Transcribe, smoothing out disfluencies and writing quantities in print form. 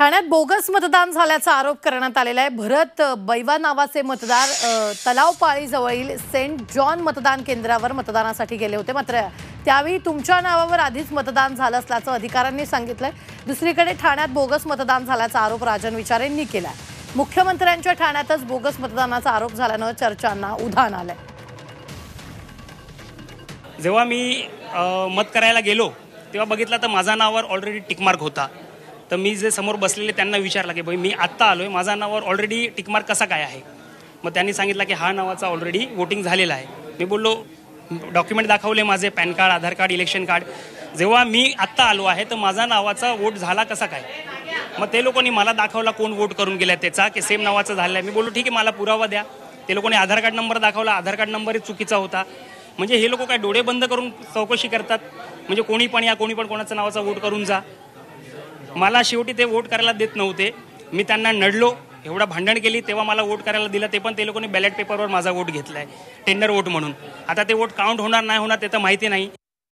ठाण्यात बोगस मतदान झाल्याचा आरोप करण्यात आलेला आहे। भरत बैवा नावाचे मतदार तलावपाळीजवळील सेंट जॉन मतदान केंद्रावर मतदानासाठी गेले होते, मात्र त्यावेळी तुमच्या नावावर आधीच मतदान झालं असल्याचं अधिकाऱ्यांनी सांगितलंय। दुसरीकडे ठाण्यात बोगस मतदान झाल्याचा आरोप राजन विचारेंनी केलाय। मुख्यमंत्र्यांच्या ठाण्यातच बोगस मतदानाचा आरोप झाल्यानं चर्चांना उधाण आलंय। जेव्हा मी मत करायला गेलो तेव्हा बघितलं तर माझ्या नावावर ऑलरेडी टिकमार्क होता। तर मी जे समोर बसलेले त्यांना विचारलं की भाई मी आत्ता आलोय, माझ्या नावावर ऑलरेडी टिकमार्क कसा काय आहे। मग त्यांनी सांगितलं की हा नावाचा ऑलरेडी वोटिंग झालेला आहे। मी बोललो डॉक्युमेंट दाखवले, माझे पॅन कार्ड, आधार कार्ड, इलेक्शन कार्ड। जेव्हा मी आत्ता आलो आहे तर माझा नावाचा वोट झाला कसा काय। मग ते लोकांनी मला दाखवला कोण वोट करून गेला त्याचा, की सेम नावाचा झाला आहे। मी बोललो ठीक आहे, मला पुरावा द्या। ते लोकांनी आधार कार्ड नंबर दाखवला, आधार कार्ड नंबरही चुकीचा होता। म्हणजे हे लोक काय डोळे बंद करून चौकशी करतात, म्हणजे कोणी पण या कोणी पण कोणाच्या नावाचा वोट करून जा। मला शेवटी ते वोट करायला देत नव्हते। मी त्यांना नडलो, एवढा भांडण केली, तेव्हा मला वोट करायला दिलं। ते पण ते लोकांनी बॅलेट पेपरवर माझा वोट घेतलाय, टेंडर वोट म्हणून। आता ते वोट काउंट होणार नाही होणार ते तर माहिती नाही।